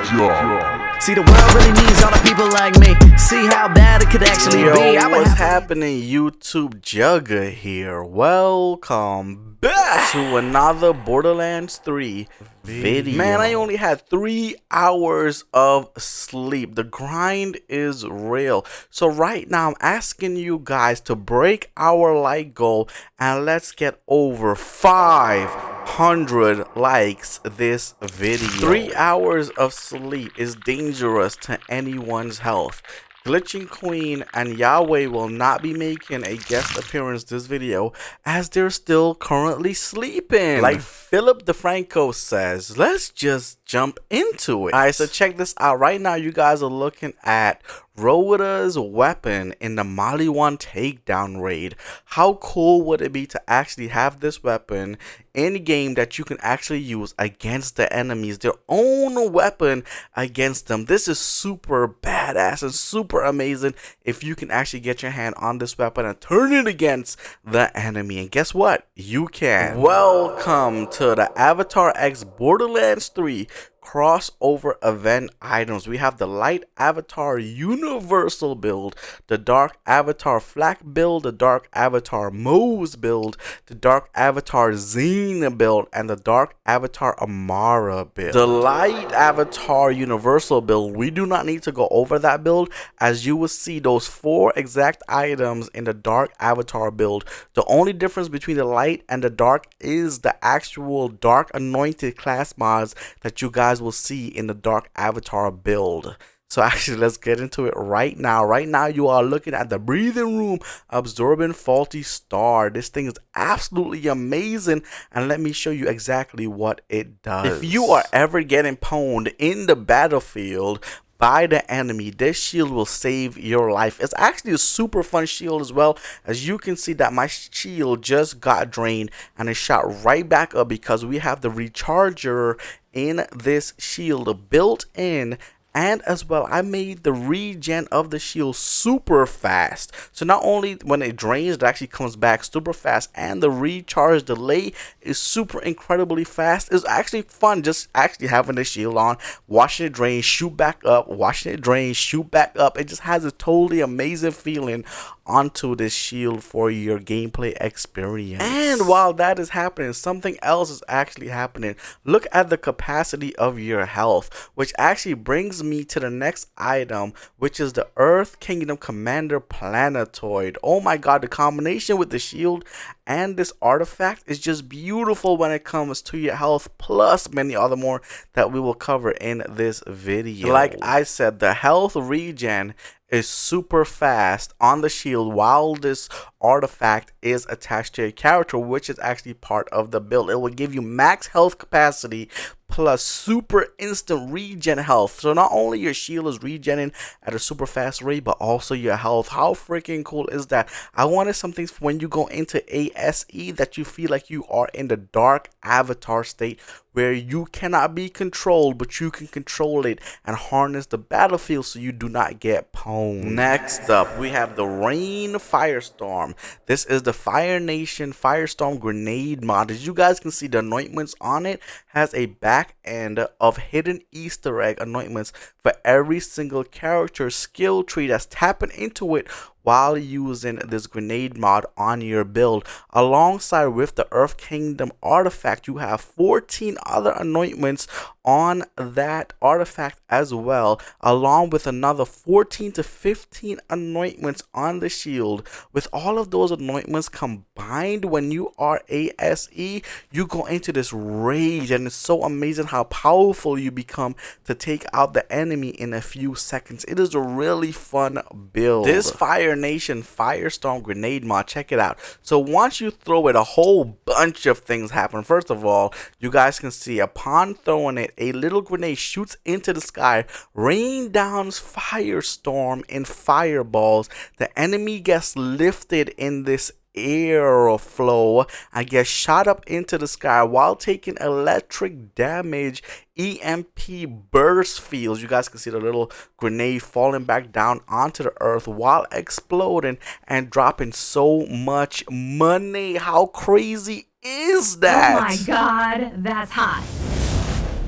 EVILxJUG. See, the world really needs all the people like me. See how bad it could actually be. What's happening, YouTube? Jugger here. Welcome back to another Borderlands 3 video. Man, I only had 3 hours of sleep. The grind is real. So right now, I'm asking you guys to break our like goal and let's get over 500 likes this video. 3 hours of sleep is dangerous to anyone's health. Glitching Queen and YAHxWEH will not be making a guest appearance this video as they're still currently sleeping. Like Philip DeFranco says, let's just jump into it. Alright, so check this out. Right now you guys are looking at Rhoda's weapon in the Maliwan takedown raid. How cool would it be to actually have this weapon in game that you can actually use against the enemies, their own weapon against them? This is super badass and super amazing if you can actually get your hand on this weapon and turn it against the enemy. And guess what? You can. Welcome to the Avatar X Borderlands 3 crossover event items. We have the light avatar universal build, the dark avatar flak build, the dark avatar Moze build, the dark avatar Zane build, and the dark avatar Amara build. The light avatar universal build, we do not need to go over that build, as you will see those 4 exact items in the dark avatar build. The only difference between the light and the dark is the actual dark anointed class mods that you guys will see in the dark avatar build. So actually, let's get into it right now. Right now, you are looking at the breathing room absorbing faulty star. This thing is absolutely amazing, and let me show you exactly what it does. If you are ever getting pwned in the battlefield by the enemy, this shield will save your life. It's actually a super fun shield as well. As you can see that my shield just got drained and it shot right back up because we have the recharger in this shield built in. And as well, I made the regen of the shield super fast. So not only when it drains, it actually comes back super fast. And the recharge delay is super incredibly fast. It's actually fun just actually having the shield on, watching it drain, shoot back up, watching it drain, shoot back up. It just has a totally amazing feeling onto this shield for your gameplay experience. And while that is happening, something else is actually happening. Look at the capacity of your health, which actually brings me to the next item, which is the Earth Kingdom Commander Planetoid. Oh my god, the combination with the shield and this artifact is just beautiful when it comes to your health, plus many other more that we will cover in this video. Like I said, the health regen is super fast on the shield while this artifact is attached to your character, which is actually part of the build. It will give you max health capacity plus super instant regen health. So not only your shield is regenerating at a super fast rate, but also your health. How freaking cool is that? I wanted something for when you go into ASE that you feel like you are in the dark avatar state where you cannot be controlled, but you can control it and harness the battlefield so you do not get pwned. Next up, we have the Rain Firestorm. This is the Fire Nation Firestorm grenade mod. As you guys can see, the anointments on it has a back end of hidden Easter egg anointments for every single character skill tree that's tapping into it while using this grenade mod on your build. Alongside with the Earth Kingdom artifact, you have 14 other anointments on that artifact as well, along with another 14 to 15 anointments on the shield. With all of those anointments combined, when you are ASE, you go into this rage, and it's so amazing how powerful you become to take out the enemy in a few seconds. It is a really fun build. This Fire Nation Firestorm grenade mod, check it out. So once you throw it, a whole bunch of things happen. First of all, you guys can see upon throwing it, a little grenade shoots into the sky, rain down firestorm in fireballs. The enemy gets lifted in this airflow and gets shot up into the sky while taking electric damage. EMP burst fields. You guys can see the little grenade falling back down onto the earth while exploding and dropping so much money. How crazy is that? Oh my god, that's hot.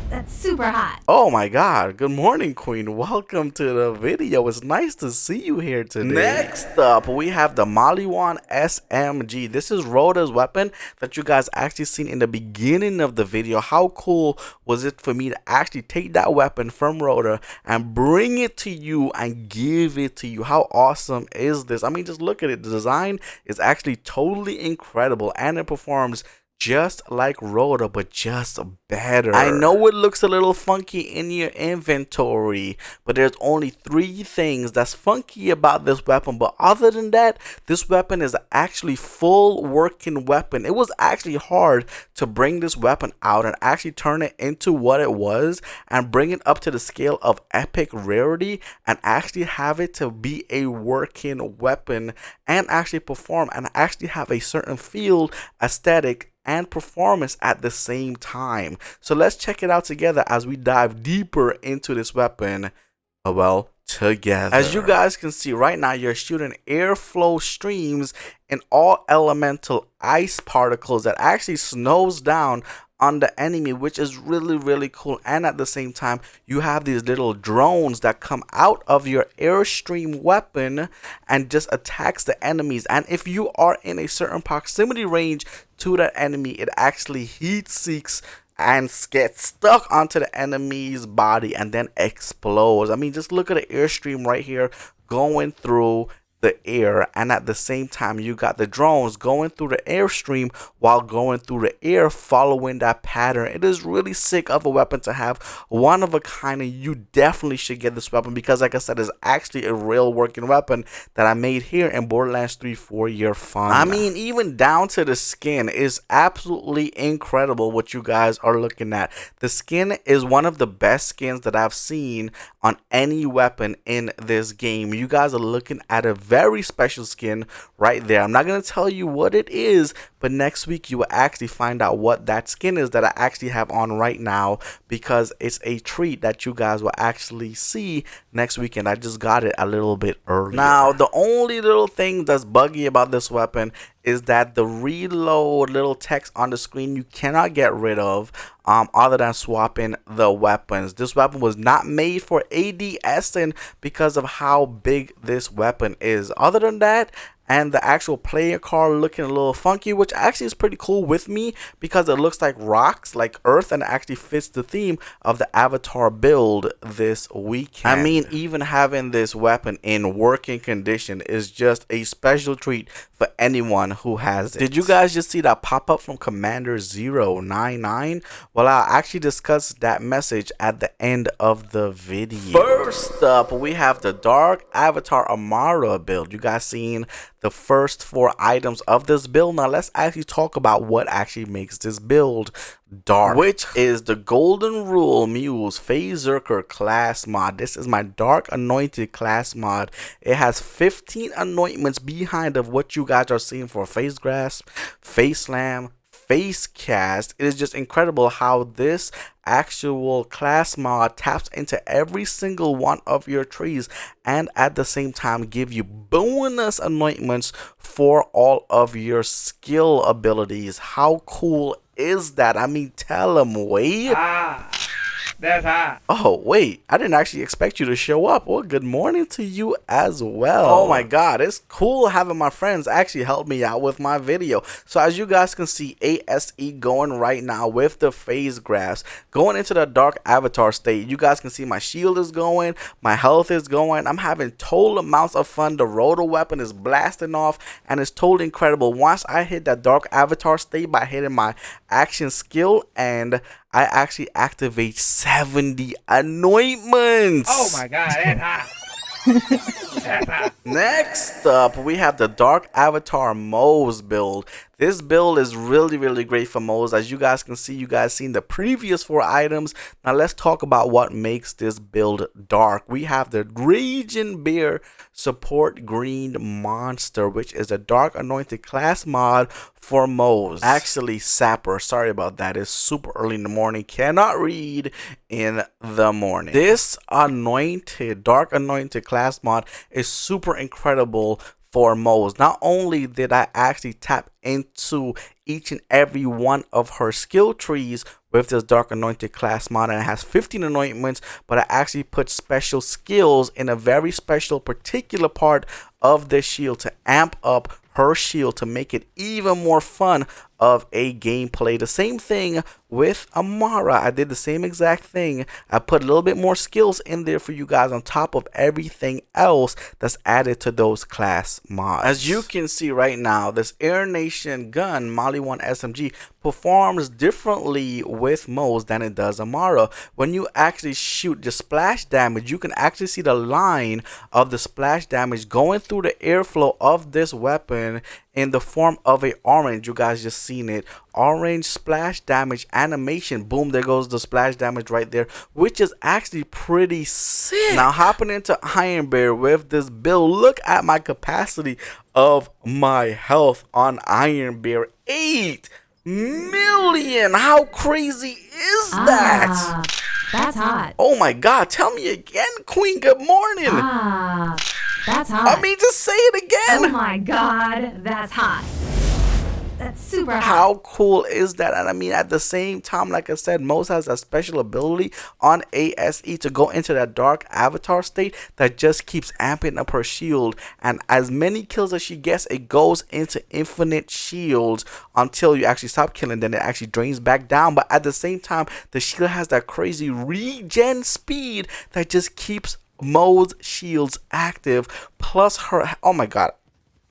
That's super hot. Oh my god, good morning, Queen. Welcome to the video. It's nice to see you here today. Next up, we have the Maliwan SMG. This is Rhoda's weapon that you guys actually seen in the beginning of the video. How cool was it for me to actually take that weapon from Rhoda and bring it to you and give it to you? How awesome is this? I mean, just look at it. The design is actually totally incredible and it performs just like Rhoda, but just better. I know it looks a little funky in your inventory, but there's only 3 things that's funky about this weapon. But other than that, this weapon is actually full working weapon. It was actually hard to bring this weapon out and actually turn it into what it was and bring it up to the scale of epic rarity and actually have it to be a working weapon and actually perform and actually have a certain feel, aesthetic, and performance at the same time. So let's check it out together as we dive deeper into this weapon, well, together. As you guys can see right now, you're shooting airflow streams and all elemental ice particles that actually snows down on the enemy, which is really cool. And at the same time, you have these little drones that come out of your airstream weapon and just attacks the enemies. And if you are in a certain proximity range to that enemy, it actually heat seeks and gets stuck onto the enemy's body and then explodes. I mean, just look at the airstream right here going through the air, and at the same time you got the drones going through the airstream while going through the air, following that pattern. It is really sick of a weapon to have, one of a kind, and you definitely should get this weapon because, like I said, it's actually a real working weapon that I made here in Borderlands 3 for your fun. I mean, even down to the skin is absolutely incredible what you guys are looking at. The skin is one of the best skins that I've seen on any weapon in this game. You guys are looking at a very special skin right there. I'm not going to tell you what it is, but next week you will actually find out what that skin is that I actually have on right now, because it's a treat that you guys will actually see next weekend. I just got it a little bit early. Now, the only little thing that's buggy about this weapon is that the reload little text on the screen you cannot get rid of other than swapping the weapons. This weapon was not made for ADSing because of how big this weapon is. Other than that, and the actual player card looking a little funky, which actually is pretty cool with me because it looks like rocks, like earth, and it actually fits the theme of the avatar build this weekend. I mean, even having this weapon in working condition is just a special treat for anyone who has it. Did you guys just see that pop up from Commander 099? Well, I'll actually discuss that message at the end of the video. First up, we have the Dark Avatar Amara build. You guys seen the first 4 items of this build. Now let's actually talk about what actually makes this build dark, which is the Golden Rule Muse Phazerker class mod. This is my Dark Anointed class mod. It has 15 anointments behind of what you guys are seeing for Face Grasp, Face Slam, Face Cast. It is just incredible how this actual class mod taps into every single one of your trees and at the same time give you bonus anointments for all of your skill abilities. How cool is that? I mean, tell them, wait. That's hot. Oh, wait. I didn't actually expect you to show up. Well, good morning to you as well. Oh my god. It's cool having my friends actually help me out with my video. So as you guys can see, ASE going right now with the phase graphs. Going into the dark avatar state, you guys can see my shield is going. My health is going. I'm having total amounts of fun. The rotor weapon is blasting off and it's totally incredible. Once I hit that dark avatar state by hitting my action skill, and I actually activate 70 anointments. Oh my god, that's hot. That's hot. Next up, we have the Dark Avatar Moze build. This build is really great for Moze. As you guys can see, you guys seen the previous 4 items. Now let's talk about what makes this build dark. We have the Raging Bear Support Green Monster, which is a Dark Anointed class mod for Moze. Actually, Sapper, sorry about that. It's super early in the morning. Cannot read in the morning. This anointed, Dark Anointed class mod is super incredible for Moze. Not only did I actually tap into each and every one of her skill trees with this Dark Anointed class mod, and it has 15 anointments, but I actually put special skills in a very special particular part of the shield to amp up her shield to make it even more fun of a gameplay. The same thing with Amara. I did the same exact thing. I put a little bit more skills in there for you guys on top of everything else that's added to those class mods. As you can see right now, this Air Nation gun, Maliwan SMG, performs differently with Moze than it does Amara. When you actually shoot the splash damage, you can actually see the line of the splash damage going through the airflow of this weapon in the form of a orange. You guys just seen it. Orange splash damage animation. Boom, there goes the splash damage right there, which is actually pretty sick. Now hopping into Iron Bear with this build, look at my capacity of my health on Iron Bear. 8 million. How crazy is that? That's hot. Oh my god, tell me again, Queen. Good morning. That's hot. I mean, just say it again. Oh my god, that's hot. That's super hot. How cool is that? And I mean, at the same time, like I said, Moze has a special ability on ASE to go into that dark avatar state that just keeps amping up her shield. And as many kills as she gets, it goes into infinite shields until you actually stop killing. Then it actually drains back down. But at the same time, the shield has that crazy regen speed that just keeps Moze shields active. Plus her, oh my god,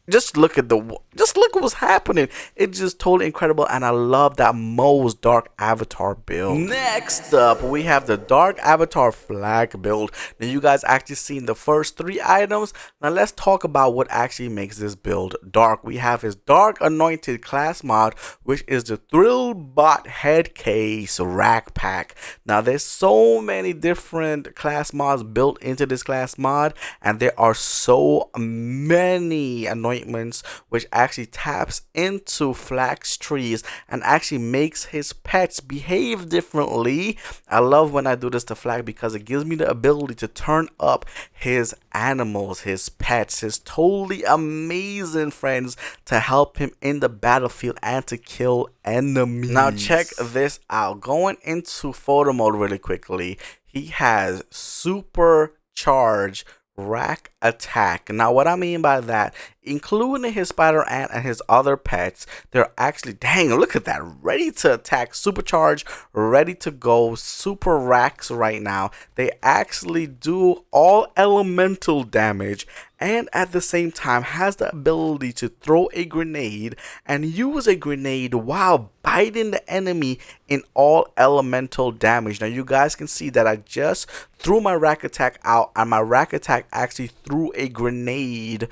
just look at what's happening. It's just totally incredible, and I love that Moze Dark Avatar build. Next up, we have the Dark Avatar Flag build. Now, you guys actually seen the first 3 items. Now, let's talk about what actually makes this build dark. We have his Dark Anointed class mod, which is the Thrillbot head case rack pack. Now, there's so many different class mods built into this class mod, and there are so many anointments which actually taps into flax trees and actually makes his pets behave differently. I love when I do this to Flag because it gives me the ability to turn up his animals, his pets, his totally amazing friends to help him in the battlefield and to kill enemies. Now check this out. Going into photo mode really quickly, he has supercharged rack attack. Now what I mean by that, including his spider ant and his other pets, they're actually, dang, look at that, ready to attack, supercharged, ready to go, super racks right now. They actually do all elemental damage and at the same time has the ability to throw a grenade and use a grenade while biting the enemy in all elemental damage. Now you guys can see that I just threw my rack attack out and my rack attack actually threw a grenade.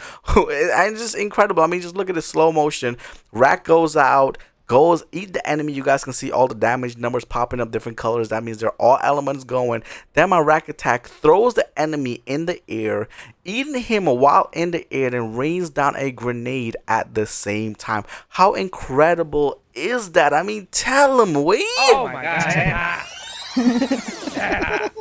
And just incredible. I mean, just look at the slow motion. Rack goes out, goes eat the enemy. You guys can see all the damage numbers popping up different colors. That means they're all elements going. Then my rack attack throws the enemy in the air, eating him while in the air, and rains down a grenade at the same time. How incredible is that? I mean, tell him, Wade. Oh my god.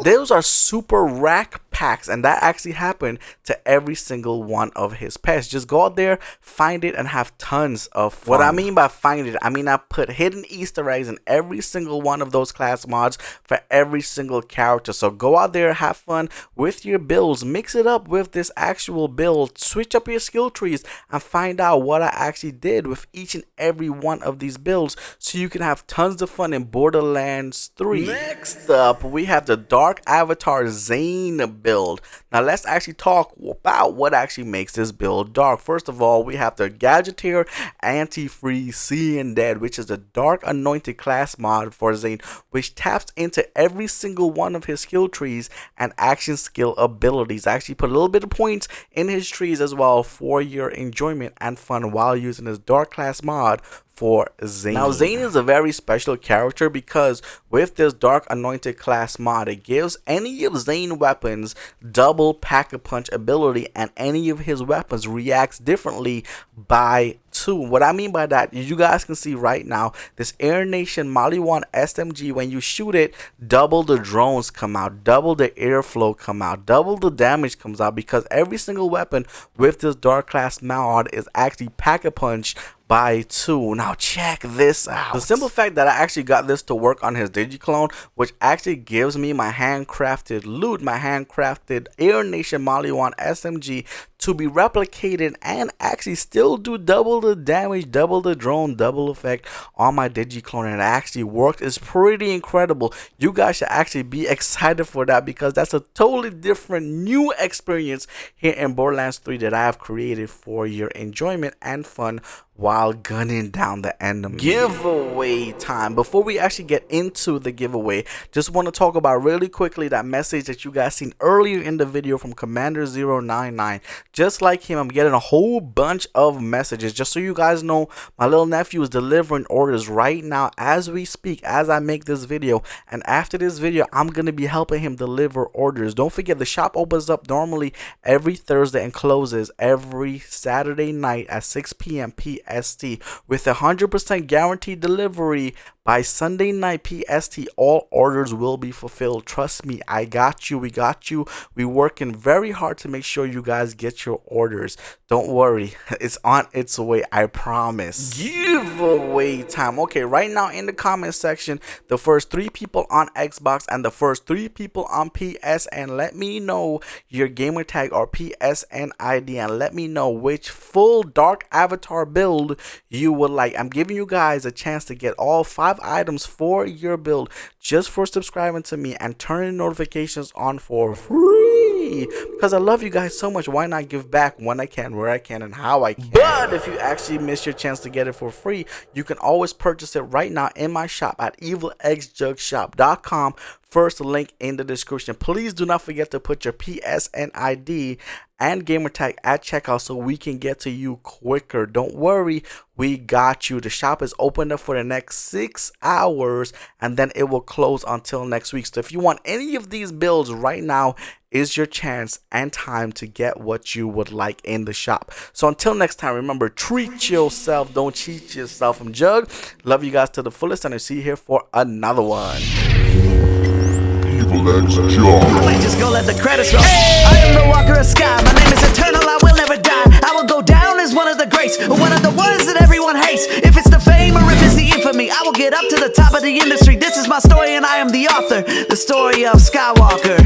Those are super rack packs, and that actually happened to every single one of his pets. Just go out there, find it, and have tons of fun. What I mean by find it, I mean I put hidden Easter eggs in every single one of those class mods for every single character. So go out there, have fun with your builds, mix it up with this actual build, switch up your skill trees, and find out what I actually did with each and every one of these builds so you can have tons of fun in Borderlands 3. Next up, we have the Dark Avatar Zane build. Now let's actually talk about what actually makes this build dark. First of all, we have the Gadgeteer Anti-Freeze Seeing Dead, which is the Dark Anointed class mod for Zane, which taps into every single one of his skill trees and action skill abilities. I actually put a little bit of points in his trees as well for your enjoyment and fun while using this dark class mod for Zane. Now Zane is a very special character because with this Dark Anointed class mod, it gives any of Zane weapons double pack-a-punch ability, and any of his weapons reacts differently by 2. What I mean by that, you guys can see right now, this Air Nation Maliwan SMG, when you shoot it, double the drones come out, double the airflow come out, double the damage comes out, because every single weapon with this dark class mod is actually pack-a-punch by 2. Now check this out. The simple fact that I actually got this to work on his digiclone, which actually gives me my handcrafted loot, my handcrafted Air Nation Maliwan SMG, to be replicated and actually still do double the damage, double the drone, double effect on my digiclone, and it actually worked. It's pretty incredible. You guys should actually be excited for that, because that's a totally different new experience here in Borderlands 3 that I have created for your enjoyment and fun while gunning down the enemy. Giveaway time. Before we actually get into the giveaway, just want to talk about really quickly that message that you guys seen earlier in the video from Commander 099. Just like him, I'm getting a whole bunch of messages. Just so you guys know, my little nephew is delivering orders right now as we speak, as I make this video. And after this video, I'm going to be helping him deliver orders. Don't forget, the shop opens up normally every Thursday and closes every Saturday night at 6 p.m. PST with 100% guaranteed delivery. By Sunday night PST, all orders will be fulfilled. Trust me, I got you. We got you. We're working very hard to make sure you guys get your orders. Don't worry, it's on its way, I promise. Giveaway time. Okay, right now in the comment section, the first 3 people on Xbox and the first 3 people on PSN, let me know your gamer tag or PSN ID, and let me know which full dark avatar build you would like. I'm giving you guys a chance to get all 5 items for your build just for subscribing to me and turning notifications on for free, because I love you guys so much. Why not give back when I can, where I can, and how I can? But if you actually miss your chance to get it for free, you can always purchase it right now in my shop at EVILxJUGshop.com. First link in the description. Please do not forget to put your PSN ID and gamer tag at checkout so we can get to you quicker. Don't worry, we got you. The shop is open up for the next 6 hours and then it will close until next week. So if you want any of these builds right now is your chance and time to get what you would like in the shop. So until next time, remember, treat yourself, don't cheat yourself. I'm Jug. Love you guys to the fullest, and I'll see you here for another one. I might just go let the credits roll. I am the walker of sky. My name is eternal. I will never die. I will go down as one of the greats, one of the ones that everyone hates. If it's the fame or if it's the infamy, I will get up to the top of the industry. This is my story and I am the author. The story of Skywalker.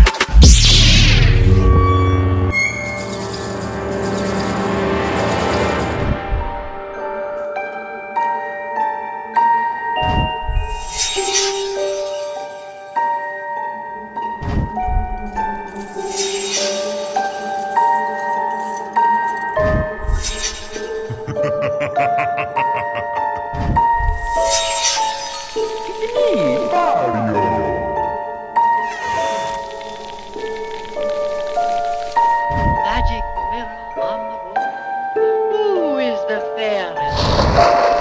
Magic mirror on the wall. Who is the fairest?